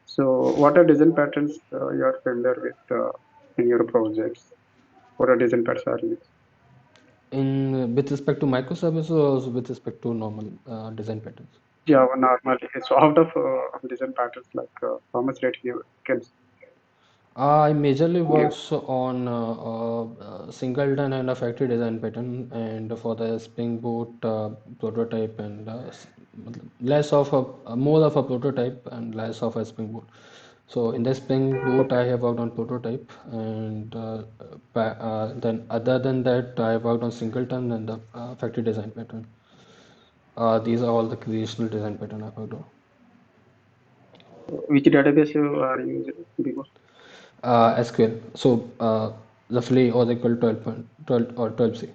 So, what are design patterns you are familiar with in your projects? What are design patterns are used? In with respect to microservices or also with respect to normal design patterns? Java normally. So, out of design patterns, like how much rating you can I majorly give? works on singleton and a factory design pattern, and for the Spring Boot prototype and less of a more of a prototype and less of a Spring Boot. So in the Spring Boot, I have worked on prototype, and then other than that, I have worked on singleton and the factory design pattern. These are all the creational design pattern I've worked on. Which database you are using before? SQL. So roughly Oracle 12.12 or 12c.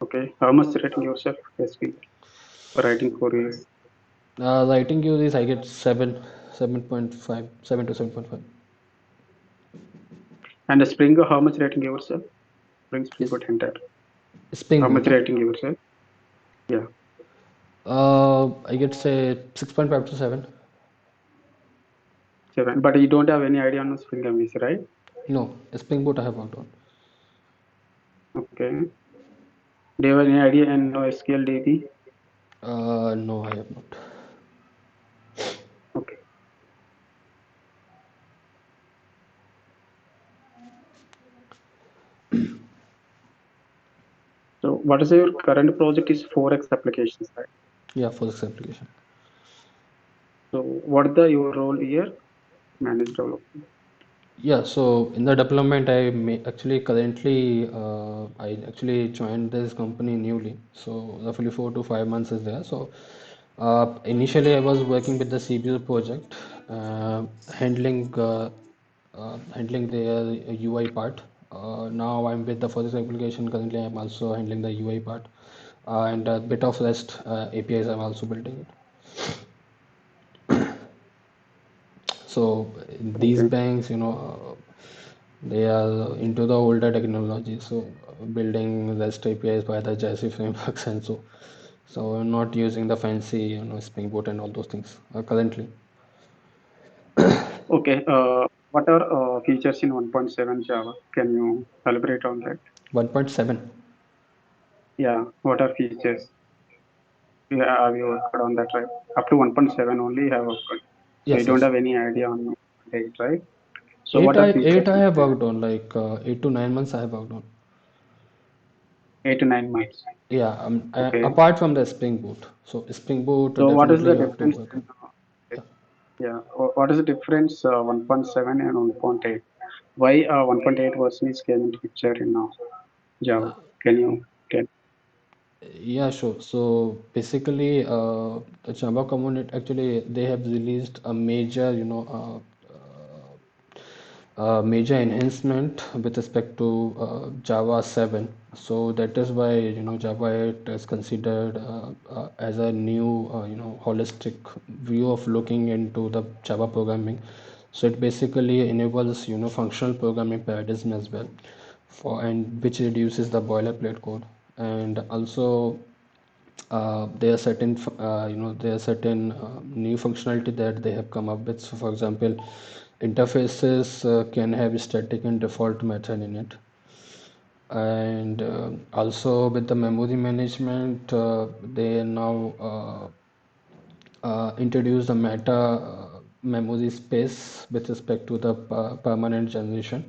Okay, how much rating yourself SQL writing queries? Writing use is I get 7, 7.5, 7 to 7.5. And the Spring, how much rating yourself? Spring Is Boot entire. Spring How much Boot. rating yourself? Yeah, I get say 6.5 to 7. 7. But you don't have any idea on Spring MVC, right? No, Spring Boot I have worked on. Okay. Do you have any idea in NoSQL DB? No, I have not. Okay. So what is your current project is 4x applications, right? Yeah, for this application. So what is the your role here? Manage development. Yeah, so in the development, actually currently I actually joined this company newly. So roughly 4 to 5 months is there. So initially I was working with the CPU project, handling handling their UI part. Now I'm with the for this application. Currently, I'm also handling the UI part and a bit of REST APIs. I'm also building it. So these Okay. banks, they are into the older technology. So building REST APIs by the JSC frameworks and so not using the fancy, Spring Boot and all those things currently. Okay. What are features in 1.7 Java? Can you elaborate on that? 1.7. Yeah. What are features? Yeah, have you worked on that, right? Up to 1.7 only you have worked. So you Yes, don't yes. have any idea on 8, right? So Eight what are I eight features I in have worked on like 8 to 9 months I have worked on. 8 to 9 months? Yeah, Okay. apart from the Spring Boot. So Spring Boot So what is definitely the you have to difference work in, on. Yeah. yeah, what is the difference 1.7 and 1.8? Why 1.8 version is came into picture in Java? Can you tell? Yeah, sure. So basically, the Java community actually they have released a major, major enhancement with respect to Java 7. So that is why Java 8 is considered as a new holistic view of looking into the Java programming. So it basically enables functional programming paradigm as well, for and which reduces the boilerplate code, and also there are certain there are certain new functionality that they have come up with. So for example, interfaces can have static and default method in it, and also with the memory management they now introduce the meta memory space with respect to the permanent generation,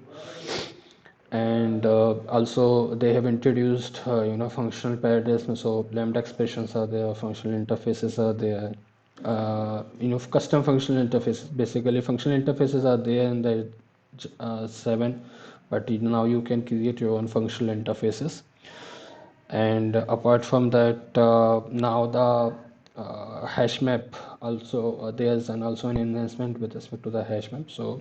and also they have introduced functional paradigms. So lambda expressions are there, functional interfaces are there, custom functional interfaces. Basically functional interfaces are there in the 7, but now you can create your own functional interfaces. And apart from that, now the HashMap also, there's an also an enhancement with respect to the HashMap. So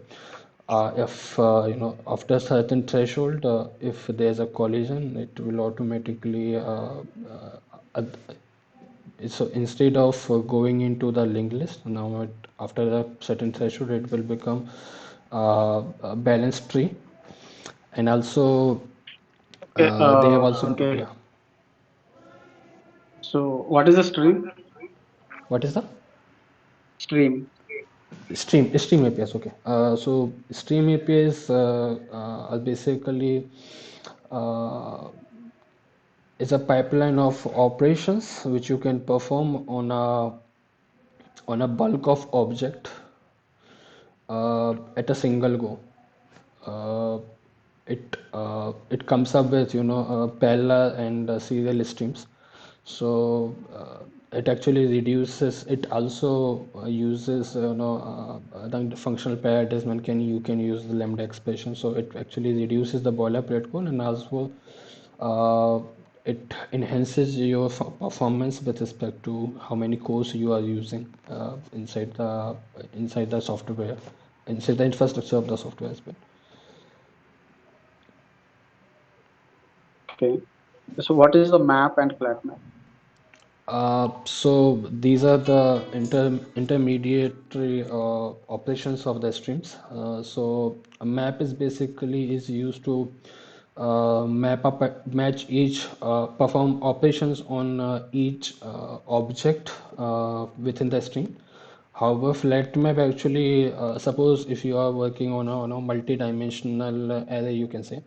if after a certain threshold, if there's a collision, it will automatically uh, so instead of going into the linked list, now after a certain threshold it will become a balanced tree. And also Okay. they have also, Okay. yeah. So what is the string? What is that? Stream. Stream APIs. Okay. So Stream APIs are basically uh, is a pipeline of operations which you can perform on a bulk of object at a single go. Uh, it comes up with parallel and serial streams. So it actually reduces. It also uses the functional paradigm, and can you can use the lambda expression. So it actually reduces the boilerplate code, and also uh, it enhances your performance with respect to how many cores you are using inside the software, inside the infrastructure of the software as well. Okay. So what is the map and flat map? So these are the intermediary operations of the streams. So a map is basically is used to match each perform operations on each object within the stream. However, flat map actually suppose if you are working on a multi-dimensional array, you can say.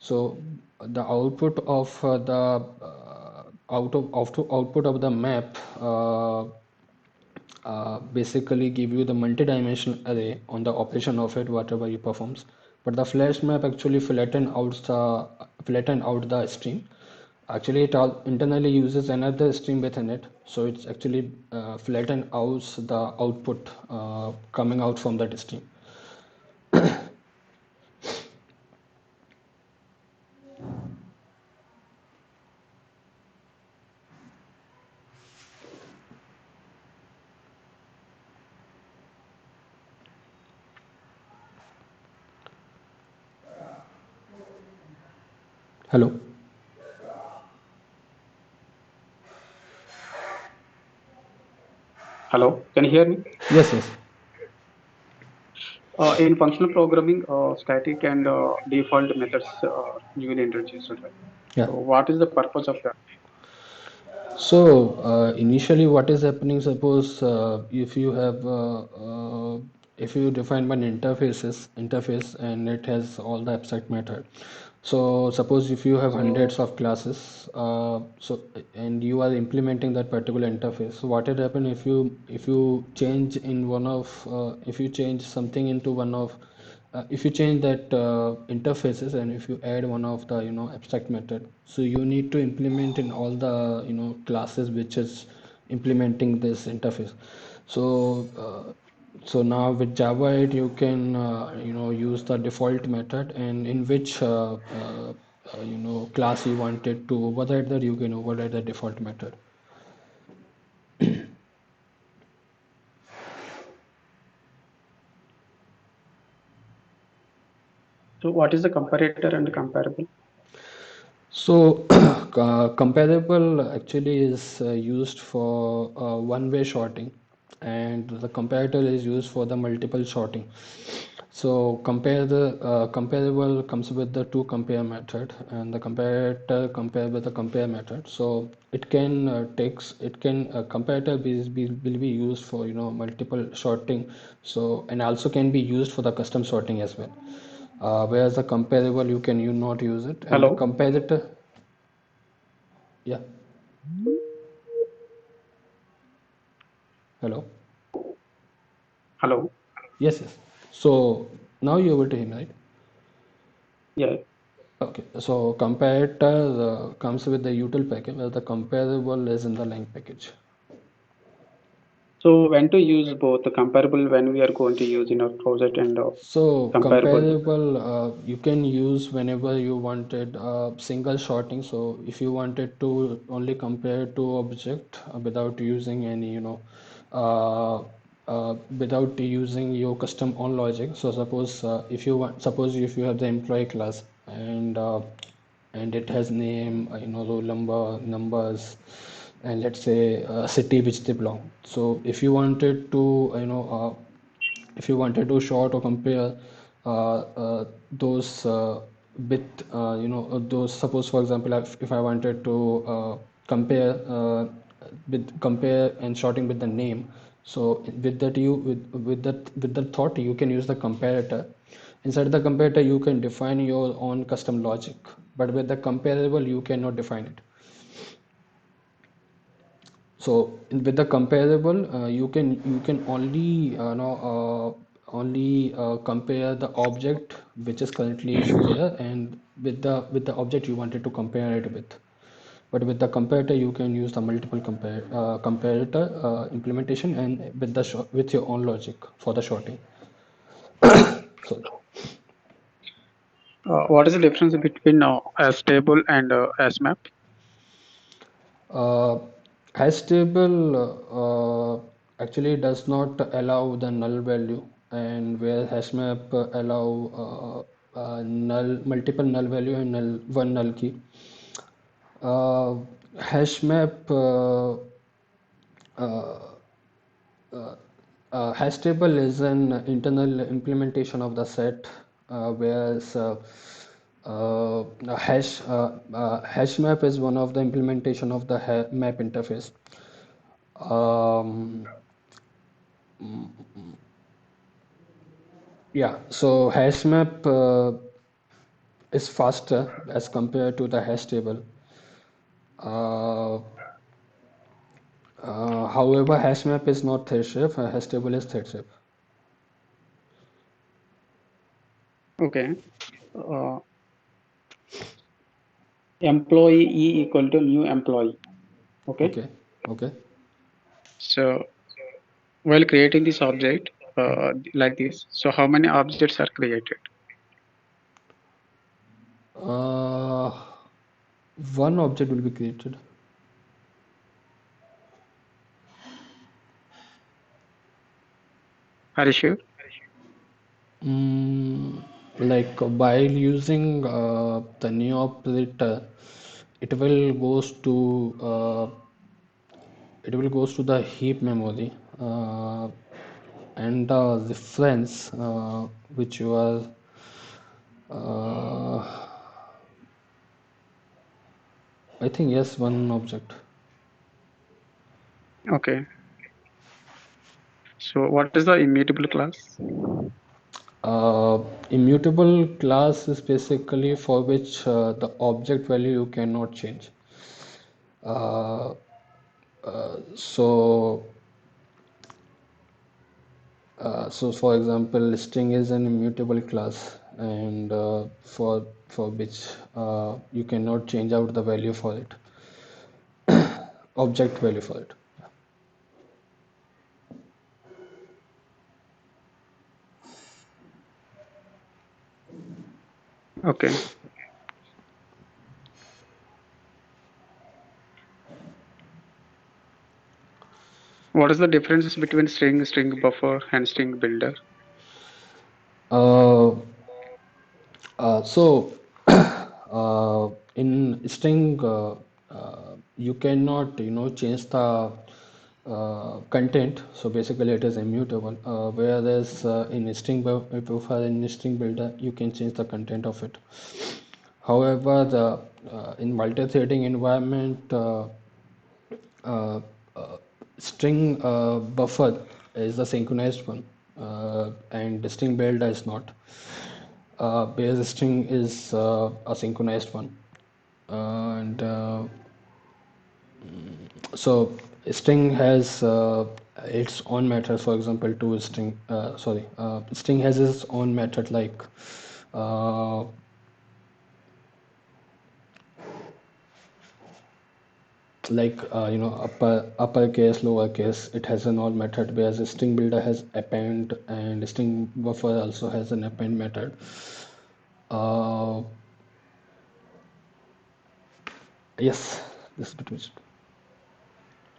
So the output of the output of the map basically give you the multi-dimensional array on the operation of it whatever you performs, but the flash map actually flatten out the stream. Actually it all internally uses another stream within it, so it's actually flatten out the output coming out from that stream. Hello. Hello, can you hear me? Yes, yes. In functional programming, static and default methods usually introduced, right? Yeah. So what is the purpose of that? So initially, what is happening? Suppose if you define one interface and it has all the abstract method. So suppose if you have hundreds of classes, and you are implementing that particular interface. So what will happen if you change in one of if you change something into one of if you change that interfaces, and if you add one of the abstract method, so you need to implement in all the classes which is implementing this interface. So so now with Java 8 you can use the default method, and in which class you wanted to override that, you can override the default method. So what is the comparator and comparable? So, comparable actually is used for one-way sorting, and the comparator is used for the multiple sorting. So, comparable comes with the to compare method, and the comparator compare with the compare method. So, it can comparator will be used for multiple sorting. So, and also can be used for the custom sorting as well. Whereas the comparable you can you not use it, and the Hello, comparator. Yeah. Hello. hello. Yes, yes. So now you're able to hear me, right? Yeah. Okay. So comparator comes with the util package, where the comparable is in the line package. So when to use both the comparable when we are going to use in our project and So comparable. comparable you can use whenever you wanted single sorting. So if you wanted to only compare two object without using any uh, without using your custom on logic. So suppose if you have the employee class, and it has name, roll number, numbers, and let's say city which they belong. So if you wanted to sort or compare those with those, suppose for example if I wanted to compare and sorting with the name, So with that thought, you can use the comparator. Inside the comparator, you can define your own custom logic, but with the comparable, you cannot define it. So with the comparable, you can only compare the object which is currently is there, and with the object you wanted to compare it with. But with the comparator, you can use the multiple comparator implementation, and with your own logic for the sorting. Sorry. What is the difference between as table and as map? Uh, Hash table actually does not allow the null value, and where HashMap allow multiple null value and one null key. Uh, HashMap hash table is an internal implementation of the set, whereas hash map is one of the implementation of the map interface. Um, yeah, so hash map is faster as compared to the hash table. Uh, However, hash map is not thread safe. Hash table is thread safe. Okay. Uh, employee E equal to new employee. Okay. Okay, okay. So while creating this object like this, so how many objects are created? Uh, One object will be created. Are you sure? Like while using the new operator, it will goes to the heap memory, and the reference which you are uh, I think yes, one object. Okay. So what is the immutable class? Immutable class is basically for which the object value you cannot change. Uh, so so for example, string is an immutable class, and for which you cannot change out the value for it, object value for it. Okay. What is the differences between string buffer, and string builder? Uh, so in string, you cannot change the content. So basically, it is immutable. Whereas in buffer in string builder, you can change the content of it. However, in multi-threading environment, uh, uh, string buffer is the synchronized one, and string builder is not. Base string is a synchronized one, and so string has its own method. For example, to string has its own method uh, uppercase, lowercase. It has an all method, whereas string builder has append, and string buffer also has an append method. uh, yes, this is between.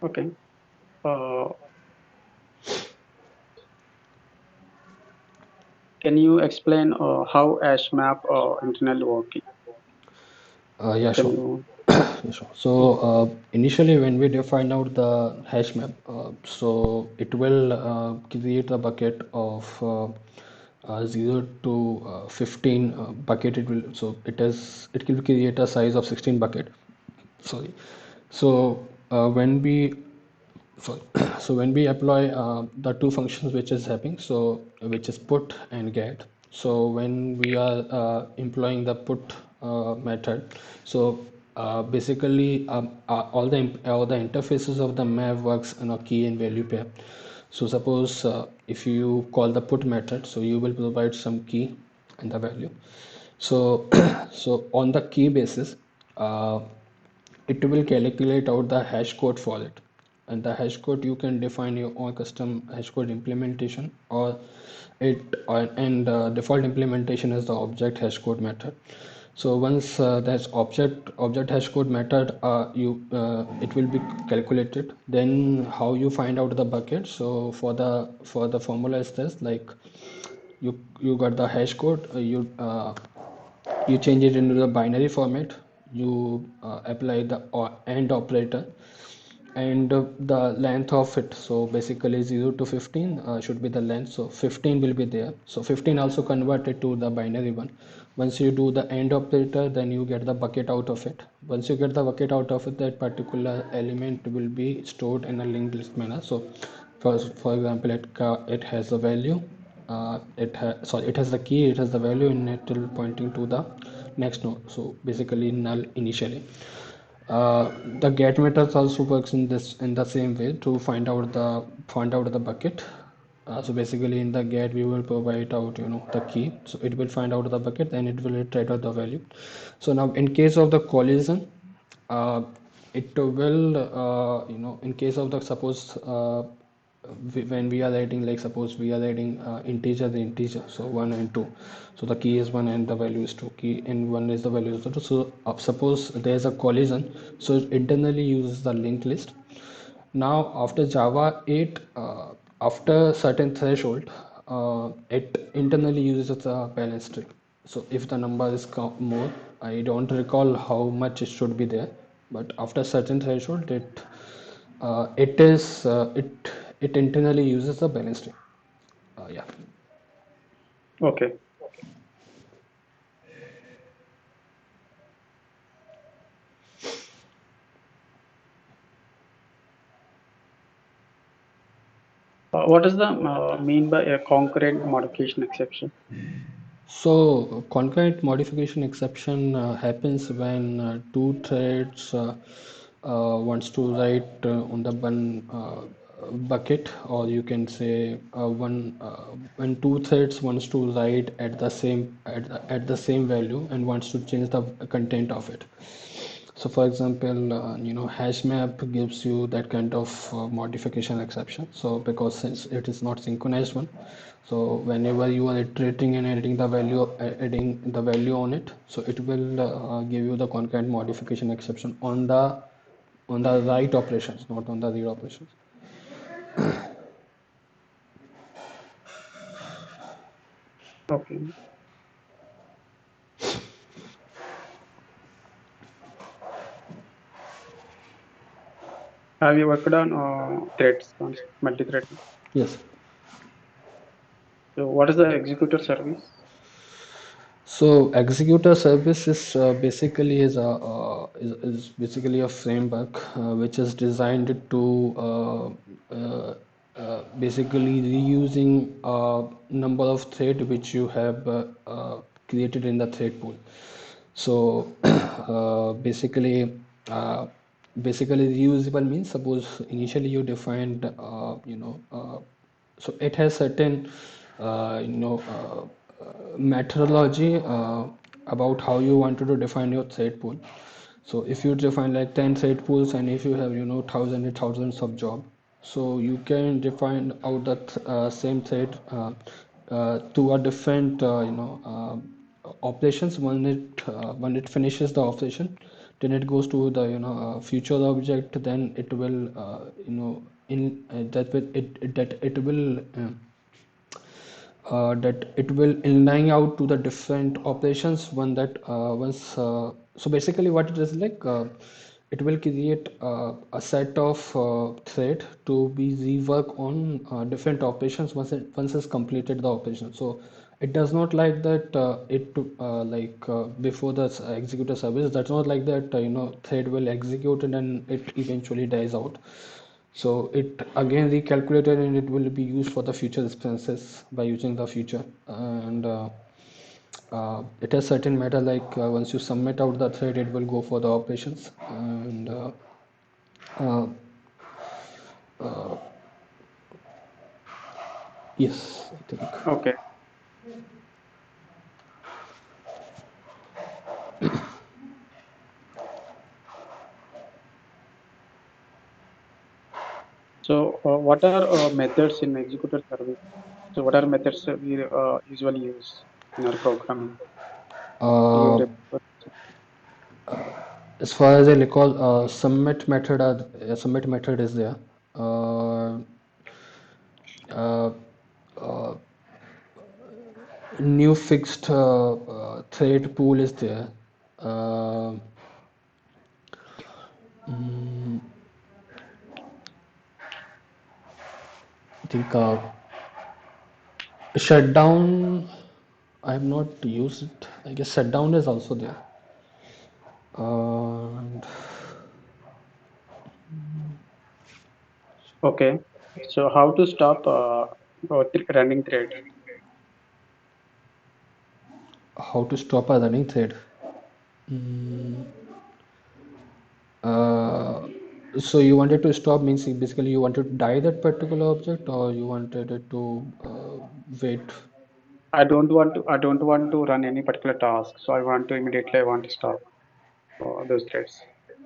Okay. Uh, can you explain how HashMap internal working? Yeah, Can sure. you? Yeah, sure. So initially, when we define out the hash map, so it will create a bucket of 0 to 15 bucket. It will create a size of 16 bucket. Sorry. So when we so so when we apply the two functions which is happening, so which is put and get. So when we are employing the put method, so basically all the interfaces of the map works in a key and value pair. So suppose if you call the put method, so you will provide some key and the value. So so on the key basis, it will calculate out the hash code for it, and the hash code you can define your own custom hash code implementation, or and default implementation is the object hash code method. So once that's object hash code method, you it will be calculated. Then how you find out the bucket? So for the formula is this, like you got the hash code, you change it into the binary format, you apply the AND operator, and the length of it, so basically 0 to 15 should be the length, so 15 will be there, so 15 also converted to the binary one. Once you do the AND operator, then you get the bucket out of it. Once you get the bucket out of it, that particular element will be stored in a linked list manner. So for example, it has a value, it has the key, it has the value, and it will pointing to the next node, so basically null initially. The get methods also works in the same way to find out the bucket. So basically in the get we will provide out the key, so it will find out the bucket and it will retrieve out the value. So now in case of the collision, uh, it will in case of the suppose when we are writing, like suppose we are writing integer the integer, so 1 and 2, so the key is 1 and the value is 2, key and 1 is the value is 2. So suppose there is a collision, so it internally uses the linked list. Now after Java 8, after certain threshold, it internally uses a balance tree. So if the number is more, I don't recall how much it should be there, but after certain threshold, it internally uses the balance tree. Yeah. Okay. What does the mean by a concurrent modification exception? So concurrent modification exception happens when two threads wants to write on the one bucket, or you can say one when two threads wants to write at the same value and wants to change the content of it. So for example, HashMap gives you that kind of modification exception. So because since it is not synchronized one, so whenever you are iterating and adding the value on it, so it will give you the concurrent modification exception on the write operations, not on the read operations. Okay. Have you worked on threads, multi-threading? Yes. So what is the executor service? So Executor Service is basically is basically a framework which is designed to basically reusing a number of thread which you have created in the thread pool. So uh, basically reusable means, suppose initially you defined so it has certain methodology about how you wanted to define your thread pool. So if you define like 10 thread pools, and if you have thousands and thousands of job, so you can define out that same thread to a different operations. When it finishes the operation, then it goes to the future object, then it will that will it that it will that it will inline out to the different operations. One that once so basically what it is like, it will create a set of thread to be rework on different operations once it's completed the operation. So it does not like that before the executor service, that's not like that thread will execute it and it eventually dies out. So it again recalculated and it will be used for the future instances by using the future. And it has certain meta like once you submit out the thread, it will go for the operations. And uh, yes, I think. Okay. So, what are methods in Executor Service? So, what are methods we usually use in our programming? Do you Uh, remember? as far as I recall, submit method is there. Uh, uh, New fixed thread pool is there. Uh, I think shutdown. I have not used it. I guess shutdown is also there. And Okay. So, how to stop running thread? how to stop a running thread? Uh, so you wanted to stop means basically you wanted to die that particular object, or you wanted it to wait. I don't want to run any particular task. So, I want to immediately. I want to stop those threads.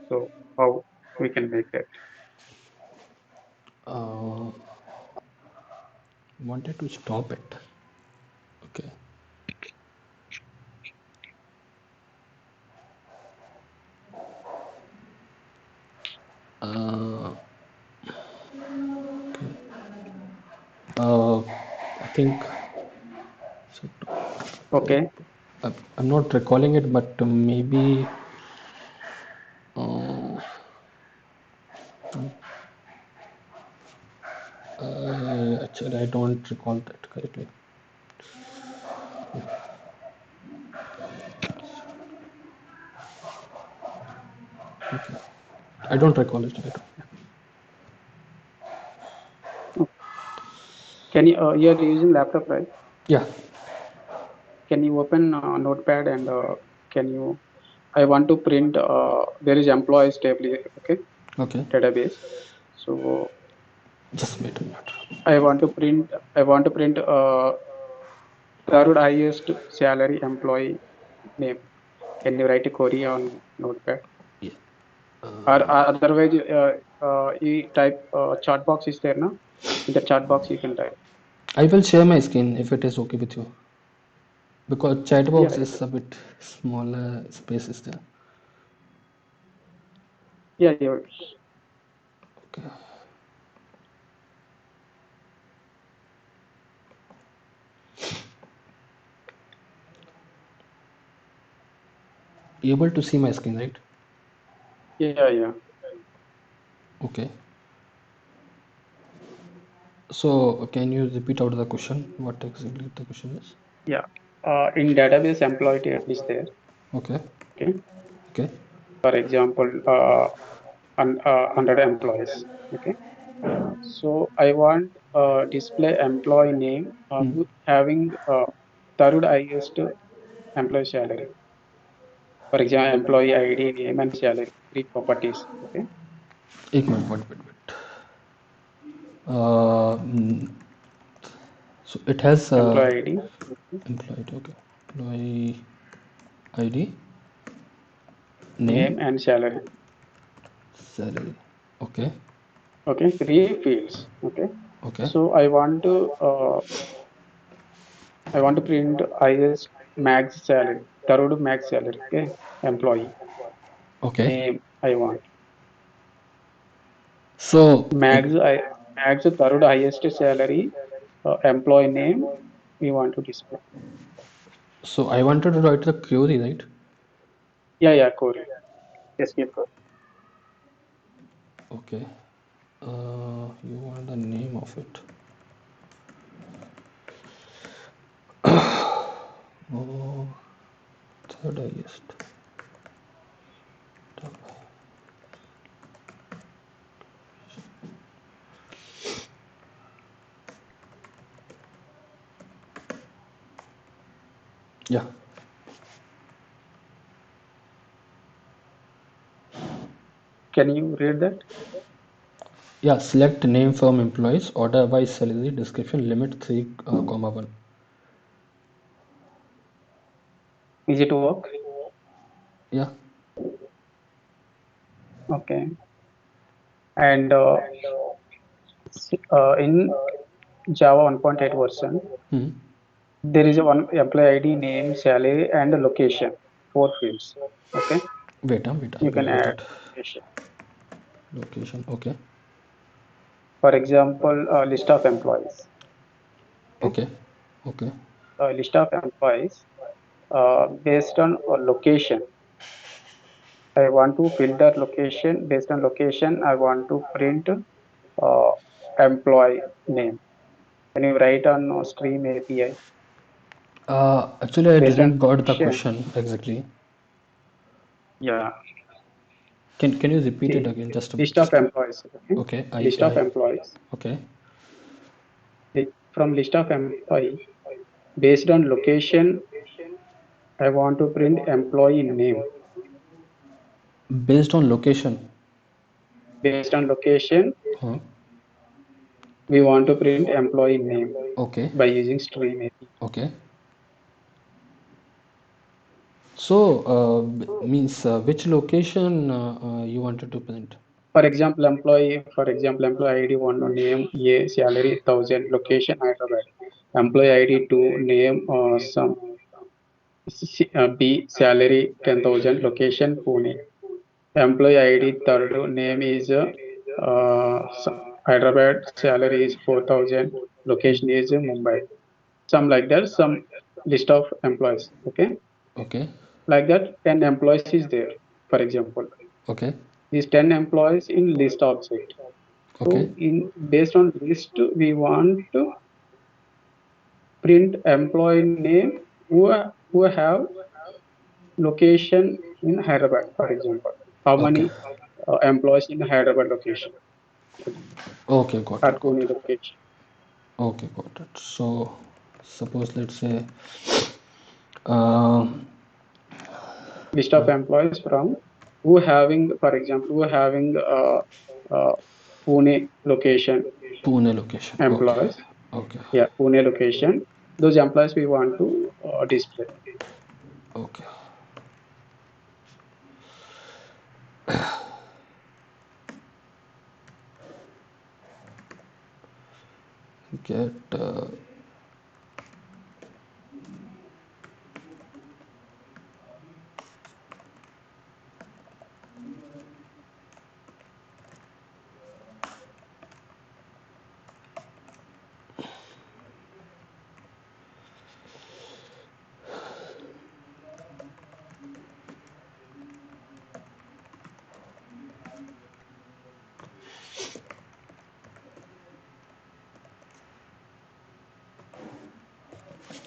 So, how we can make that? Uh, Wanted to stop it. Okay. Uh, I think so. Okay. I'm not recalling it, but maybe uh, actually I don't recall that correctly. Okay, I don't recall it right. Can you? You're using laptop, right? Yeah. Can you open Notepad and can you? I want to print. There is employees table. Okay, Okay. database. So Just wait a minute. I want to print. I want to print third highest salary employee name. Can you write a query on Notepad? Yeah. Or otherwise, you type chat box is there now. In the chat box, you can type. I will share my screen if it is okay with you, because chat Yeah, box it is is. a bit smaller space is there. Yeah, yours. Okay. You able to see my screen, right? Yeah, yeah, Okay. So can you repeat out the question? What exactly the question is? yeah. In database, employee table is there. Okay. Okay. Okay. For example, 100 employees. Okay. So I want display employee name Hmm. having third highest employee salary. For example, employee ID, name, and salary, three properties. Okay. एक minute wait. Mm, so it has Employee ID, employee ID, okay. Employee ID, name, name, and salary. salary. Okay. Okay. Three fields. Okay. Okay. So I want to print highest max salary, third max salary. Okay. Employee Okay. name I want. So Max I max third highest salary employee name we want to display. so I wanted to write the query, right? Yeah, yeah, Corey. Escape code. Okay. You want the name of it. Oh, third highest. Yeah. Can you read that? Yeah, select name from employees, order by salary, description, limit 3, comma 1. Is it work? Yeah. Okay. And in Java 1.8 version, Hmm. there is a one employee ID, name, salary, and location. Four fields. Okay. Wait, I You will can write add it. location. Location, okay. For example, a list of employees. Okay. Okay. Okay. A list of employees based on a location. I want to filter location based on location. I want to print uh, employee name. When you write on Stream API Actually, I based on didn't got the location, question exactly. yeah. Can you repeat it See, again? list of Just employees. Okay, okay. list of employees. Okay. From list of employee based on location, I want to print employee name. Based on location. Based on location, Huh? we want to print employee name Okay. by using Stream API. Okay. So, means which location you wanted to print? For example, employee ID one name A salary 1,000 location Hyderabad. Employee ID two name some B salary 10,000 location Pune. Employee ID third name is Hyderabad salary is 4,000 location is Mumbai. Some like that, some list of employees. Okay, Okay. like that 10 employees is there. For example, Okay. these 10 employees in list object. Okay. So in based on list, we want to print employee name who have location in Hyderabad, for example. How Okay. many employees in Hyderabad location Okay. Got or it. Got Pune it. location? Okay. Got it. So, suppose let's say, uh, List of employees from who having, for example, who having uh, Pune location Pune location. Okay. employees. Okay. Yeah, Pune location. Those employees we want to display. Okay. Get.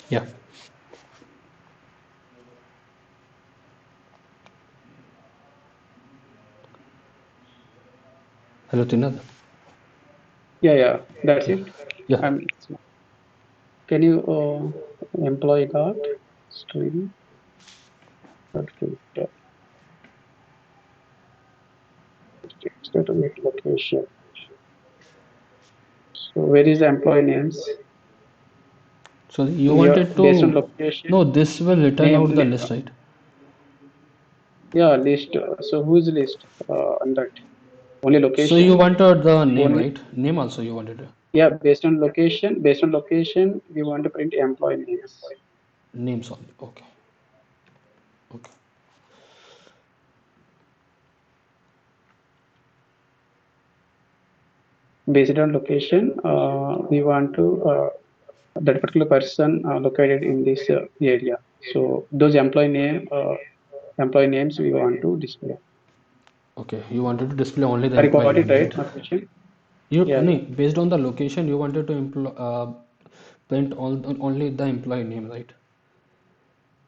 Yeah. Hello, Tinad. Yeah, that's Yeah. it. Yeah. Um, can you employee dot stream dot filter statement location? So where is the employee names? So you Your wanted based on to. No, location this will return name. out the list, right? Yeah, list. So whose list on that? Only So you location. wanted the name, Only right? Name also you wanted. yeah. Based on location. Based on location, we want to print employee names. Names only. Okay. Okay. Based on location, we want to that particular person located in this area. So those employee names we want to display. Okay. You wanted to display only the I employee got it names, right, right? my question? You no, Yeah. based on the location, you wanted to print only the employee name, right?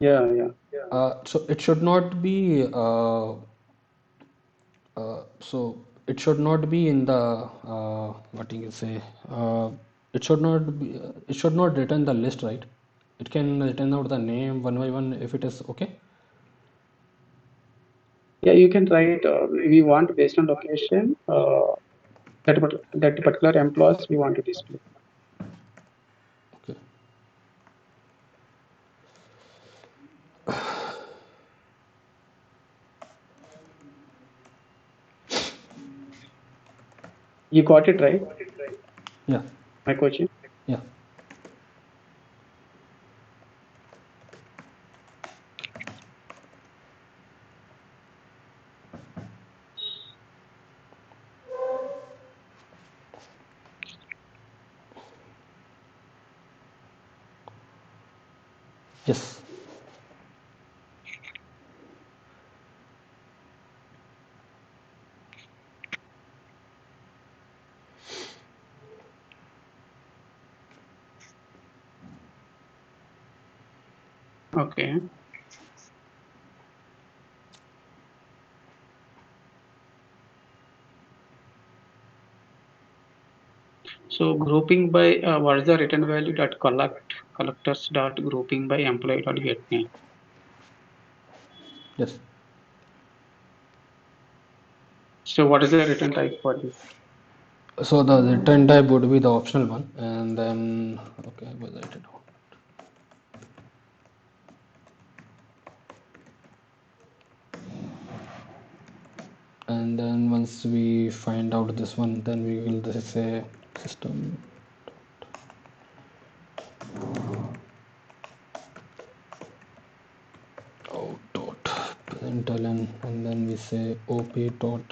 Yeah. So it should not be so it should not be in the what you can say. It should not be. It should not return the list, right? it can return out the name one by one if it is okay. Yeah, you can write. We want based on location. That particular employees we want to display. Okay. You got it right, Yeah. my question. Yeah. Yes. Okay. So grouping by what is the return value dot collectors dot grouping by employee dot get name. Yes. So what is the return type for this? So the return type would be the optional one, and then okay, I will write it down. And then once we find out this one, then we will just say system out dot println, and then we say op dot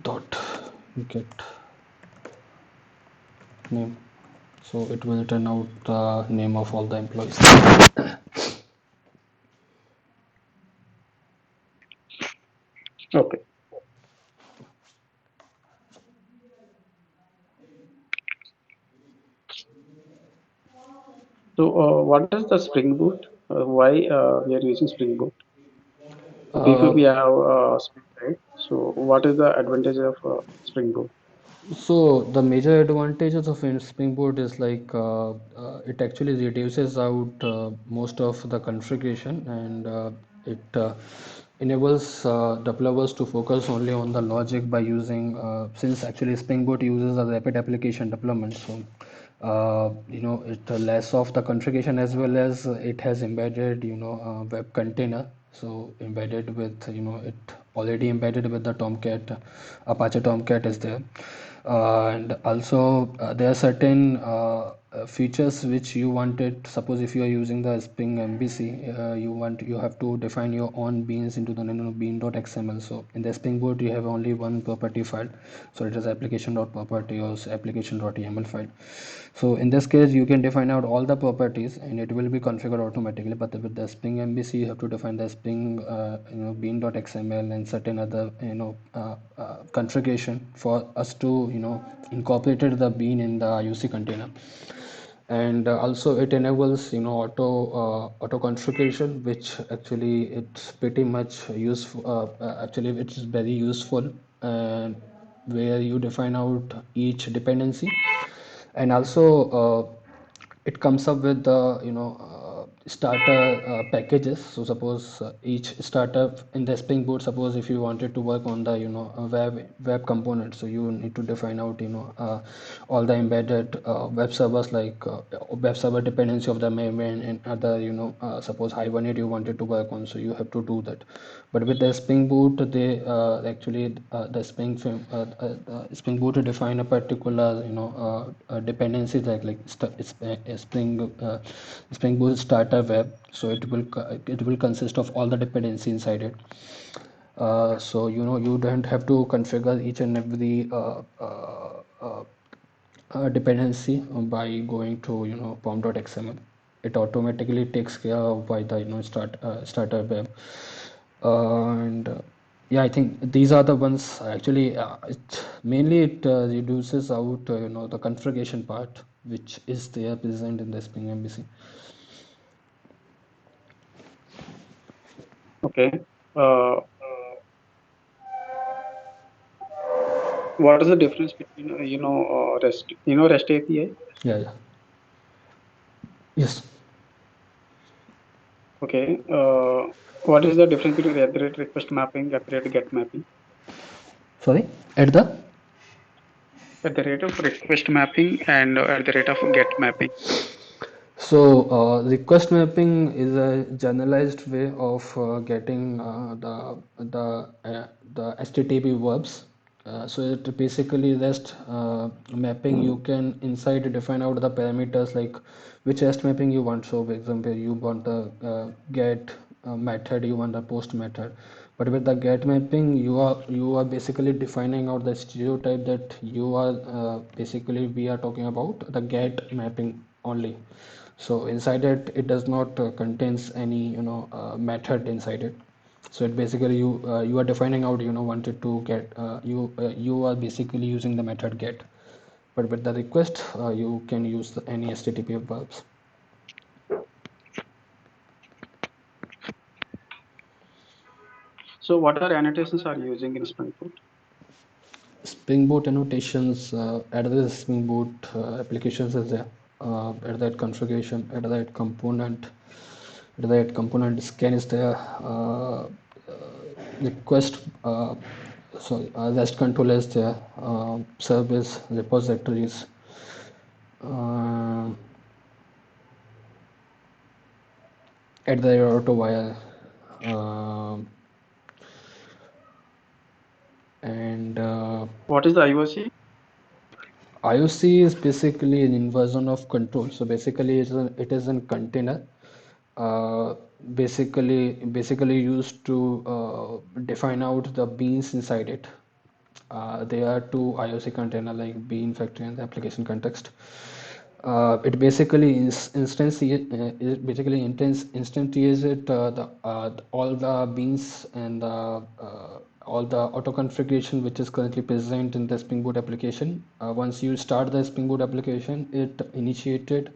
dot get name. So it will return out the name of all the employees. Okay. So what is the Spring Boot? Why we are using Spring Boot? Before Uh, we have Spring, right? So what is the advantage of Spring Boot? So the major advantages of Spring Boot is like it actually reduces out most of the configuration, and it enables developers to focus only on the logic by using since actually Spring Boot uses a rapid application development. So it less of the configuration, as well as it has embedded web container, so embedded with it already embedded with the Tomcat, Apache Tomcat is there. And also there are certain features which you wanted. Suppose if you are using the Spring MVC, you have to define your own beans into the bean.xml. So in the Spring Boot you have only one property file, so it is application.property or application.yaml file. So in this case you can define out all the properties and it will be configured automatically. But with the Spring MVC you have to define the Spring bean.xml and certain other configuration for us to incorporated the bean in the IoC container. And also it enables auto configuration, which actually it's pretty much useful. Actually it's very useful, and where you define out each dependency. And also it comes up with the starter packages. So suppose each startup in the Spring Boot, suppose if you wanted to work on the web component, so you need to define out all the embedded web servers, like web server dependency of the main and other suppose Hibernate you wanted to work on, so you have to do that. But with the Spring Boot, they actually the Spring Boot define a particular dependency, Spring Boot starter web. So it will consist of all the dependency inside it. So you don't have to configure each and every dependency by going to pom.xml. It automatically takes care of by the starter web. And yeah, I think these are the ones actually. It reduces out the configuration part, which is there present in the Spring MVC. Okay. Uh, what is the difference between REST? REST API? Yeah, yeah. Yes. Okay. What is the difference between at the rate request mapping, at the rate get mapping? Sorry. At the At the rate of request mapping and at the rate of get mapping. So, request mapping is a generalized way of getting the HTTP verbs. So it basically REST mapping. You can inside define out the parameters like which REST mapping you want. So, for example, you want the get method, you want the post method. But with the get mapping, you are basically defining out the stereotype that you are basically we are talking about the get mapping only. So inside it, it does not contains any method inside it. So it basically you are defining out wanted to get you are basically using the method get. But with the request, you can use any HTTP verbs. So what are annotations are you using in Spring Boot? Spring Boot annotations, add the Spring Boot applications is there. Add that configuration, add that component, add that component scan is there. Request, sorry, REST control is there. Service repositories. Uh, at the AutoWire. Um and What is the IOC? IOC is basically an inversion of control. So basically, it is a container. Uh, basically used to define out the beans inside it. There are two IOC container like bean factory and the application context. It basically instantiates it all the beans and all the auto configuration which is currently present in the Spring Boot application. Once you start the Spring Boot application, it initiated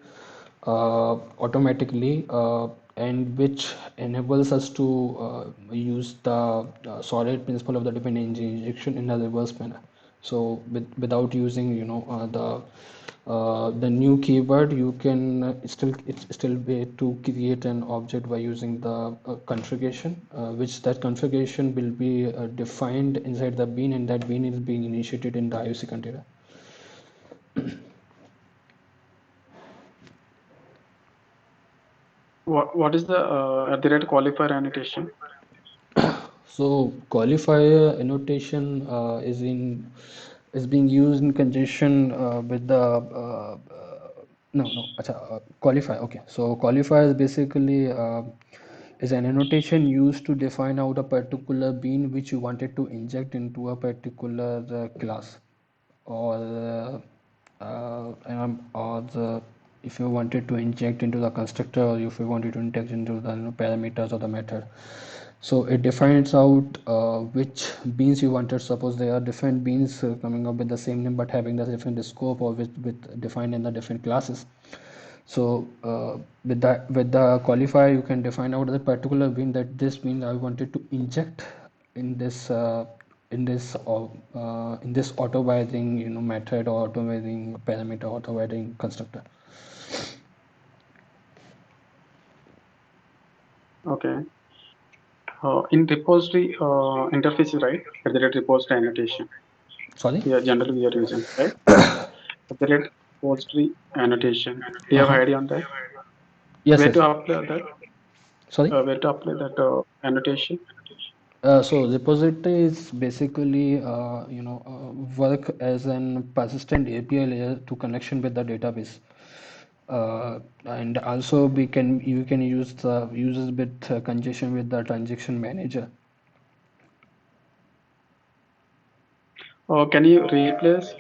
automatically, and which enables us to use the solid principle of the dependency injection in a reverse manner. So without using the new keyword, you can it's still way to create an object by using the configuration, which that configuration will be defined inside the bean, and that bean is being initiated in the IOC container. What is the at the rate qualifier annotation? So qualifier annotation is being used in conjunction with the no no acha, qualifier. Okay, so qualifier is basically is an annotation used to define out a particular bean which you wanted to inject into a particular class, or or if you wanted to inject into the constructor, or if you wanted to inject into the parameters of the method. So it defines out which beans you wanted. Suppose there are different beans coming up with the same name but having the different scope, or with defined in the different classes. So with the qualifier, you can define out the particular bean, that this bean I wanted to inject in this in this auto wiring method, or auto wiring parameter, auto wiring constructor. Okay. In repository interface, right? At the rate repository annotation. Sorry. Yeah, generally we are using, right? At the rate repository annotation. Do you have Uh-huh. idea on that? Yes, Where yes. to apply that? Sorry. Where to apply that annotation? So repository is basically work as an persistent API layer to connection with the database, and also you can use the uses with congestion with the transaction manager. Can you replace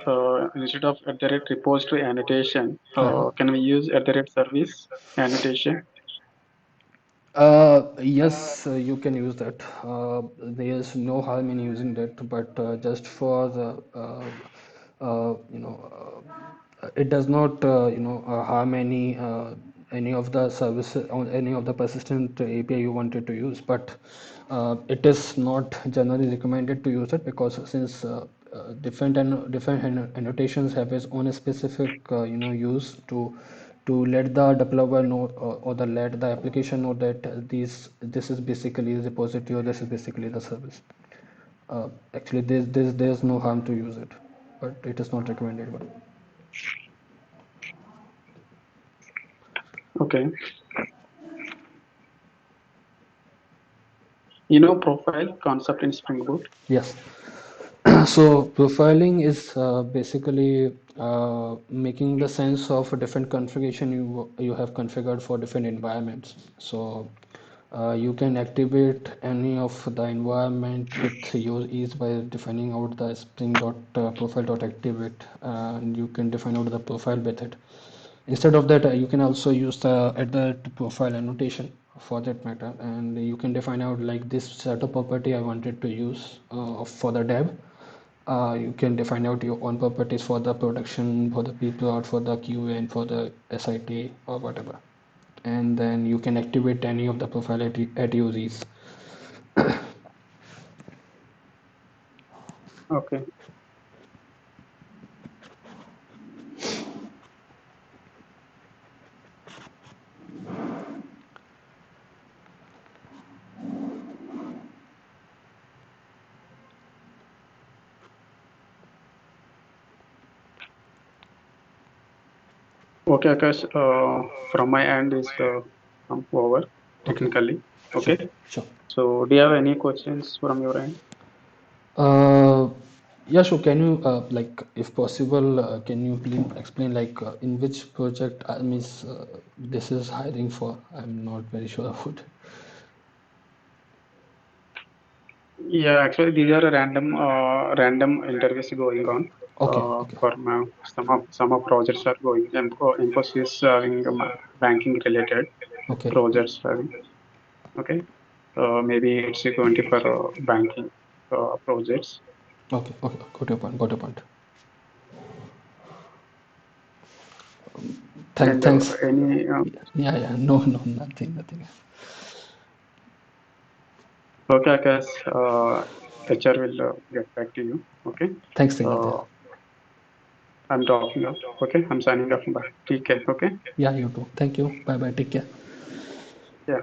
instead of at the rate repository annotation? Uh-huh. Can we use at the rate service annotation? Yes, you can use that. There's no harm in using that, but just for the, it does not, harm any of the services or any of the persistent API you wanted to use. But it is not generally recommended to use it, because since different annotations have its own specific use to let the developer know, or the let the application know that this is basically the repository, or this is basically the service. Actually, there's no harm to use it, but it is not recommended one. Okay. Profile concept in Spring Boot. Yes. So profiling is basically making the sense of a different configuration you have configured for different environments. So you can activate any of the environment with your ease by defining out the spring dot profile dot activate, and you can define out the profile method. Instead of that, you can also use the at the profile annotation for that matter, and you can define out like this set of property I wanted to use for the dev. You can define out your own properties for the production, for the people, or for the QA, and for the SIT or whatever. And then you can activate any of the profile at your ease. Okay. Okay, Akash. From my end is over Okay, technically. sure, Okay. sure. So, do you have any questions from your end? Uh, yeah, sure. Can you, like, if possible, can you please explain, like, in which project means this is hiring for? I'm not very sure of it. Yeah, actually, these are a random interviews going on. Okay, okay, For some of projects are going. Mphasis having banking related okay, projects having. Okay. Maybe it's going to for banking projects. okay, okay. Got your point. Got your point. And Thanks. any Yeah, yeah. No, no, nothing, nothing. okay, I guess HR will get back to you. Okay. Thanks, Tingkat. Yeah, Uh, I'm talking off. Okay. I'm signing off. Bye. Take care. Okay. yeah. You too. Thank you. Bye, bye. Take care. Yeah.